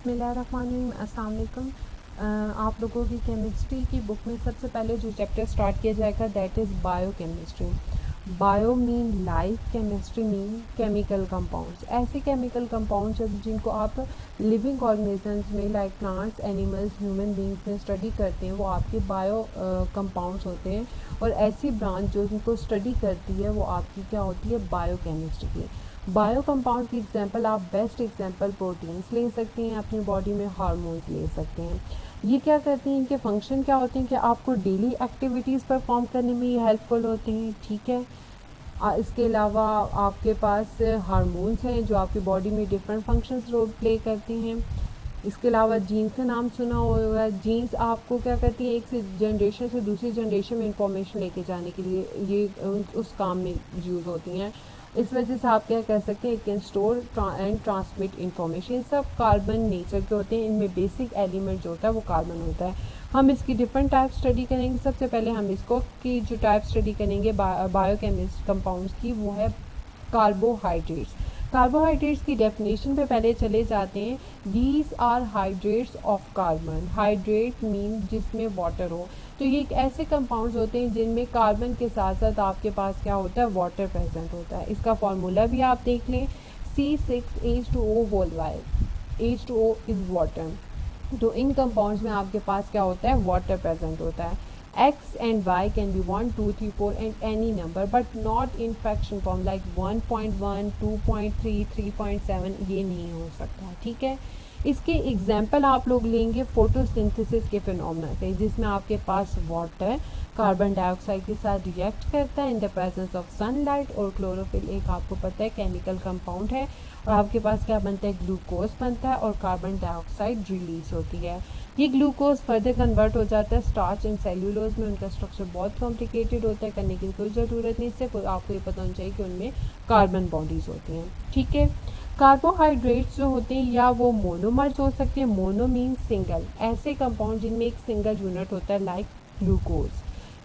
बिस्मिल्लाहिर्रहमानिर्रहीम। अस्सलाम वालेकुम। आप लोगों की केमिस्ट्री की बुक में सबसे पहले जो चैप्टर स्टार्ट किया जाएगा that is biochemistry. Bio mean life, chemistry mean chemical compounds. ऐसे केमिकल कंपाउंड्स जिनको आप लिविंग ऑर्गेनिजम्स में like plants, animals, human beings में स्टडी करते हैं वो आपके बायो कंपाउंड्स होते हैं। और ऐसी ब्रांच जो इनको स्टडी करती है वो आपकी क्या होती है, बायोकेमिस्ट्री की। बायो कंपाउंड की एग्जांपल आप बेस्ट एग्जांपल प्रोटीन्स ले सकते हैं, अपनी बॉडी में हार्मोन्स ले सकते हैं। ये क्या करते हैं, इनके फंक्शन क्या होते हैं कि आपको डेली एक्टिविटीज़ परफॉर्म करने में ये हेल्पफुल होते हैं, ठीक है। इसके अलावा आपके पास हार्मोन्स हैं जो आपकी बॉडी में डिफरेंट फंक्शंस रोल प्ले करते हैं। इसके अलावा जीन्स का नाम सुना होगा। जीन्स आपको क्या करती है, एक से जनरेशन से दूसरी जनरेशन में इंफॉर्मेशन लेके जाने के लिए ये उस काम में यूज़ होती हैं। इस वजह से आप क्या कह सकते हैं, it can store and transmit information. ये सब कार्बन नेचर के होते हैं, इनमें बेसिक एलिमेंट जो होता है वो कार्बन होता है। हम इसकी डिफरेंट टाइप स्टडी करेंगे। सबसे पहले हम इसको की जो टाइप स्टडी करेंगे बायोकेमिस्ट कंपाउंड्स की, वो है कार्बोहाइड्रेट्स। कार्बोहाइड्रेट्स की डेफिनेशन पे पहले चले जाते हैं। These are hydrates of carbon. Hydrate mean जिसमें वाटर हो। तो ये एक ऐसे कंपाउंड्स होते हैं जिनमें कार्बन के साथ साथ आपके पास क्या होता है, वाटर प्रेजेंट होता है। इसका फॉर्मूला भी आप देख लें, C6H2O whole Y. H2O is water. तो इन कंपाउंड्स में आपके पास क्या होता है, वाटर प्रेजेंट होता है। X and Y can be 1, 2, 3, 4 and any number but not in fraction form like 1.1, 2.3, 3.7 ये नहीं हो सकता, ठीक है। इसके एग्जाम्पल आप लोग लेंगे फोटोसिंथेसिस के फिनोमेना से, जिसमें आपके पास वाटर कार्बन डाइऑक्साइड के साथ रिएक्ट करता है in the presence of sunlight. और क्लोरोफिल एक आपको पता है केमिकल कंपाउंड है। और आपके पास क्या बनता है, ग्लूकोज बनता है और कार्बन डाइऑक्साइड रिलीज होती है। ये ग्लूकोज फर्दर कन्वर्ट हो जाता है स्टार्च एंड सेल्यूलोज में। उनका स्ट्रक्चर बहुत कॉम्प्लिकेटेड होता है, करने की कोई ज़रूरत नहीं। इससे आपको ये पता होना चाहिए कि उनमें कार्बन बॉडीज़ होती हैं, ठीक है। कार्बोहाइड्रेट्स जो होते हैं या वो मोनोमर्स हो सकते हैं। मोनो मीन सिंगल, ऐसे कंपाउंड जिनमें एक सिंगल यूनिट होता है लाइक ग्लूकोज।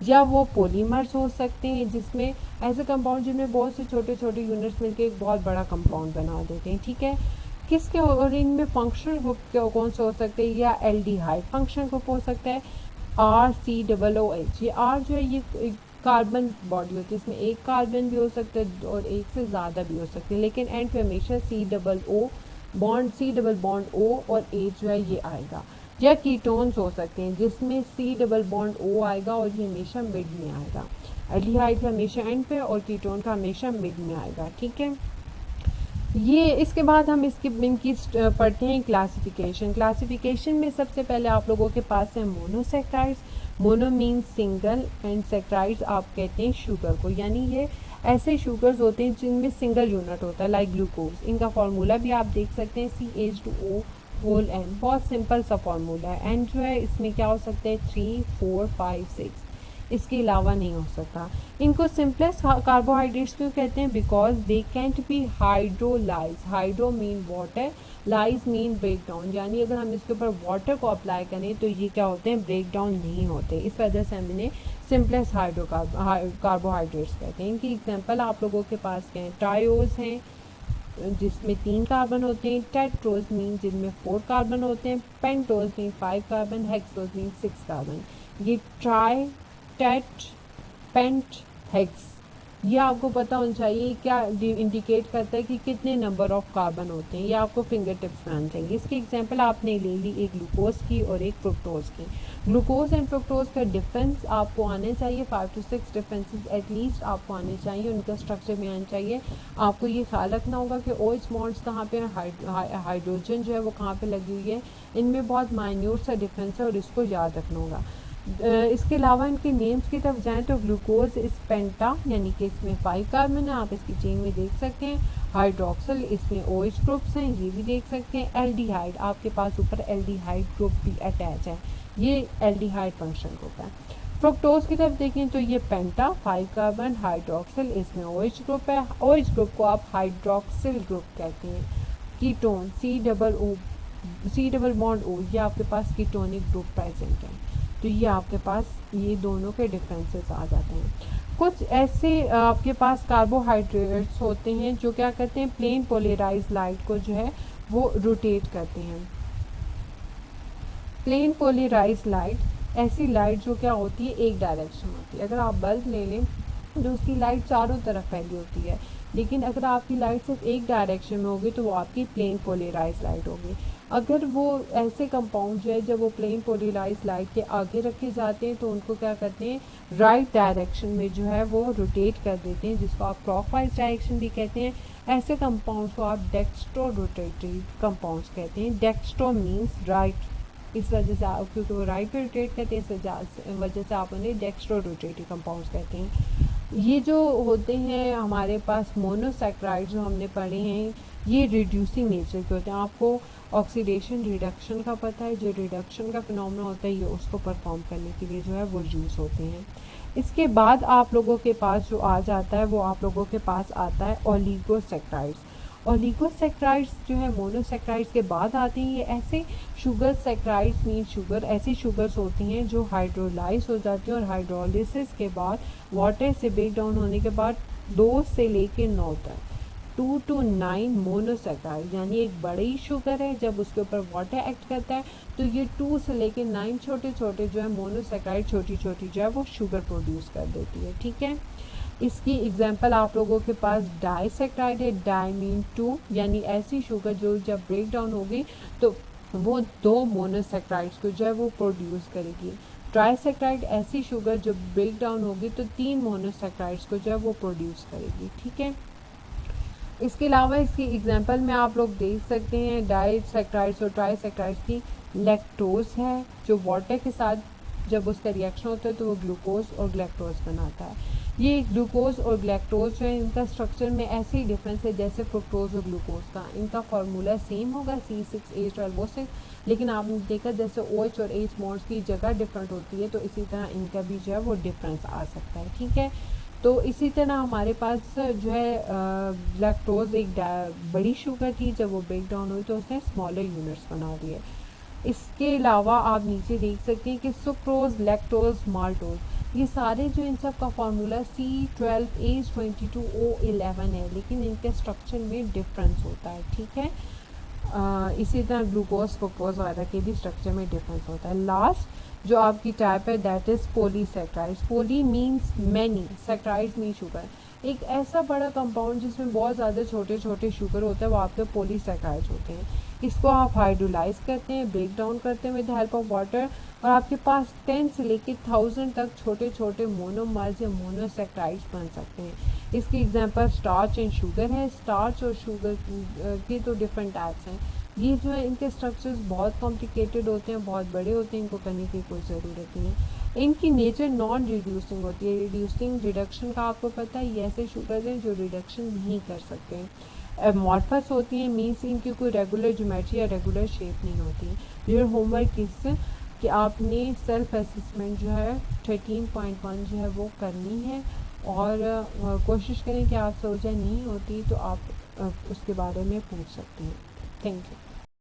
या वो पॉलीमर्स हो सकते हैं जिसमें ऐसे कंपाउंड जिनमें बहुत से छोटे छोटे यूनिट्स मिलकर एक बहुत बड़ा कंपाउंड बना देते हैं, ठीक है। किसके और इनमें फंक्शनल ग्रुप कौन से हो सकते हैं, या एल्डिहाइड फंक्शनल ग्रुप हो सकता है। RCOOH, ये R जो है ये कार्बन बॉडी होती है, इसमें एक कार्बन भी हो सकता है और एक से ज़्यादा भी हो सकते हैं, लेकिन एंड पे हमेशा C डबल बॉन्ड O और H जो है ये आएगा। या कीटोन्स हो सकते हैं जिसमें C डबल बॉन्ड O आएगा और ये हमेशा मिड में आएगा। एल्डिहाइड का हमेशा एंड पे और कीटोन का हमेशा मिड में आएगा, ठीक है। ये इसके बाद हम इनकी पढ़ते हैं क्लासिफिकेशन में सबसे पहले आप लोगों के पास है monosaccharides. Mono mean single and saccharides आप कहते हैं शुगर को, यानी ये ऐसे शुगर्स होते हैं जिनमें सिंगल यूनिट होता है लाइक ग्लूकोज। इनका फार्मूला भी आप देख सकते हैं, CH2O होल N। बहुत सिंपल सा फार्मूला है। एंड जो है इसमें क्या हो सकता है, 3, 4, 5, 6, इसके अलावा नहीं हो सकता। इनको सिंपलेस्ट कार्बोहाइड्रेट्स क्यों कहते हैं, because they can't be hydrolyse. Hydro mean water, lyse mean break down, यानी अगर हम इसके ऊपर वाटर को अप्लाई करें तो ये क्या होते हैं, ब्रेक डाउन नहीं होते। इस वजह से हम इन्हें सिंपलेस्ट कार्बोहाइड्रेट्स कहते हैं। इनकी एग्जाम्पल आप लोगों के पास क्या है, ट्रायोज हैं जिसमें 3 कार्बन होते हैं। टेट्रोज मीन जिनमें 4 कार्बन होते हैं। Pentose mean 5 carbon. Hexose mean 6 carbon. ये ट्राई, टेट, पेंट, हेक्स, ये आपको पता होना चाहिए क्या इंडिकेट करता है कि कितने नंबर ऑफ कार्बन होते हैं। ये आपको फिंगर टिप्स में आना चाहिए। इसकी एग्जांपल आपने ले ली एक ग्लूकोज की और एक फ्रुक्टोज की। ग्लूकोज एंड फ्रुक्टोज का डिफरेंस आपको आने चाहिए, 5 to 6 डिफरेंसेस एटलीस्ट आपको आने चाहिए, उनका स्ट्रक्चर में आना चाहिए। आपको ये ख्याल रखना होगा कि OH बॉन्ड्स कहाँ पे, हाइड्रोजन जो है वो कहाँ पे लगी हुई है। इनमें बहुत माइन्यूट सा डिफरेंस है और इसको याद रखना होगा। इसके अलावा इनके नेम्स की तरफ जाएं तो ग्लूकोज इस पेंटा, यानी कि इसमें 5 कार्बन है, आप इसकी चेन में देख सकते हैं। हाइड्रोक्सिल, इसमें OH ग्रुप्स हैं, ये भी देख सकते हैं। एल्डिहाइड, आपके पास ऊपर एल्डिहाइड ग्रुप भी अटैच है, ये एल्डिहाइड फंक्शन ग्रुप है। फ्रुक्टोज की तरफ देखें तो ये पेंटा, 5 कार्बन, हाइड्रोक्सिल, इसमें OH ग्रुप है। OH ग्रुप को आप हाइड्रोक्सिल ग्रुप कहते हैं। Ketone, C double bond O, ये आपके पास कीटोनिक ग्रुप प्रेजेंट है। तो ये आपके पास ये दोनों के डिफरेंसेस आ जाते हैं। कुछ ऐसे आपके पास कार्बोहाइड्रेट्स होते हैं जो क्या करते हैं, प्लेन पोलराइज लाइट को जो है वो रोटेट करते हैं। प्लेन पोलराइज लाइट ऐसी लाइट जो क्या होती है, एक डायरेक्शन होती है। अगर आप बल्ब ले लें तो उसकी लाइट चारों तरफ फैली होती है, लेकिन अगर आपकी लाइट सिर्फ एक डायरेक्शन में होगी तो वो आपकी प्लेन पोलराइज लाइट होगी। अगर वो ऐसे कंपाउंड जो है जब वो प्लेन पोलराइज लाइट के आगे रखे जाते हैं तो उनको क्या करते हैं, राइट डायरेक्शन में जो है वो रोटेट कर देते हैं, जिसको आप क्लॉकवाइज डायरेक्शन भी कहते हैं। ऐसे कंपाउंड्स को आप डेक्स्ट्रो रोटेटरी कंपाउंड्स कहते हैं। डेक्स्ट्रो मीन्स राइट, इस वजह से आप, क्योंकि वो राइट पे रोटेट करते हैं, इस वजह से आप उन्हें डेक्स्ट्रो रोटेटरी कंपाउंड्स कहते हैं। ये जो होते हैं हमारे पास मोनोसैक्राइड जो हमने पढ़े हैं, ये रिड्यूसिंग नेचर के होते हैं। आपको ऑक्सीडेशन रिडक्शन का पता है, जो रिडक्शन का फिनोमेना होता है ये उसको परफॉर्म करने के लिए जो है वो यूज़ होते हैं। इसके बाद आप लोगों के पास जो आ जाता है वो आप लोगों के पास आता है ओलिगोसैक्राइड्स। ओलिगोसैक्राइड्स जो है मोनोसैक्राइड्स के बाद आते हैं। ये ऐसे शुगर सैक्राइड्स मीन शुगर, ऐसी शुगर्स होती हैं जो हाइड्रोलाइज हो जाती हैं और हाइड्रोलिसिस के बाद वाटर से ब्रेक डाउन होने के बाद 2 से लेकर 9 तक 2 to 9 मोनोसैक्राइड, यानी एक बड़ी शुगर है, जब उसके ऊपर वाटर एक्ट करता है तो ये 2 से लेकर 9 छोटे छोटे जो है मोनोसैक्राइड, छोटी छोटी जो है वो शुगर प्रोड्यूस कर देती है। ठीक है, इसकी एग्जांपल आप लोगों के पास डाइसैक्राइड है। डाई मीन 2, यानी ऐसी शुगर जो जब ब्रेक डाउन होगी तो वो 2 मोनोसैक्राइड्स को जो है वो प्रोड्यूस करेगी। ट्राइसैक्राइड ऐसी शुगर जो ब्रेक डाउन होगी तो 3 मोनोसैक्राइड्स को जो है वो प्रोड्यूस करेगी। ठीक है, इसके अलावा इसकी एग्जांपल में आप लोग देख सकते हैं डाइसैक्राइड्स और ट्राइसैक्राइड्स की। लैक्टोज है जो वाटर के साथ जब उसका रिएक्शन होता है तो वो ग्लूकोज और ग्लैक्टोज बनाता है। ये ग्लूकोज और ग्लैक्टोज जो है इनका स्ट्रक्चर में ऐसे ही डिफरेंस है जैसे फ्रुक्टोज और ग्लूकोज का। इनका फार्मूला सेम होगा C6H12O6, लेकिन आपने देखा जैसे OH और H बॉन्ड्स की जगह डिफरेंट होती है तो इसी तरह इनका भी जो है वो डिफरेंस आ सकता है। ठीक है, तो इसी तरह हमारे पास जो है लैक्टोज एक बड़ी शुगर थी, जब वो ब्रेक डाउन हुई तो उसने स्मॉलर यूनिट्स बना दिए। इसके अलावा आप नीचे देख सकते हैं कि सुक्रोज, लैक्टोज, माल्टोज, ये सारे जो इन सब का फार्मूला C12H22O11 है, लेकिन इनके स्ट्रक्चर में डिफरेंस होता है। ठीक है, इसी तरह ग्लूकोज, फ्रुक्टोज वगैरह के भी स्ट्रक्चर में डिफरेंस होता है। लास्ट जो आपकी टाइप है that is polysaccharides. Poly means many, saccharides mean sugar. एक ऐसा बड़ा कंपाउंड जिसमें बहुत ज़्यादा छोटे छोटे शुगर होते हैं वो आपके पॉलीसैक्राइड्स होते हैं। इसको आप हाइड्रोलाइज करते हैं, ब्रेक डाउन करते हैं विद हेल्प ऑफ वाटर, और आपके पास 10 से लेकर 1000 तक छोटे छोटे मोनोमर्स या मोनोसैक्राइड्स बन सकते हैं। इसकी एग्जांपल स्टार्च एंड शुगर है। स्टार्च और शुगर के तो डिफरेंट टाइप्स हैं। ये जो है इनके स्ट्रक्चर्स बहुत कॉम्प्लिकेटेड होते हैं, बहुत बड़े होते हैं, इनको करने की कोई ज़रूरत नहीं है। इनकी नेचर नॉन रिड्यूसिंग होती है। रिड्यूसिंग रिडक्शन का आपको पता है, ये ऐसे शुगर हैं जो रिडक्शन नहीं कर सकते हैं। एमॉर्फस होती हैं, मीन्स इनकी कोई रेगुलर ज्योमेट्री या रेगुलर शेप नहीं होती। योर होमवर्क इस कि आपने सेल्फ असेसमेंट जो है 13.1 जो है वो करनी है, और कोशिश करें कि आप सोचा नहीं होती तो आप उसके बारे में पूछ सकते हैं। Thank you.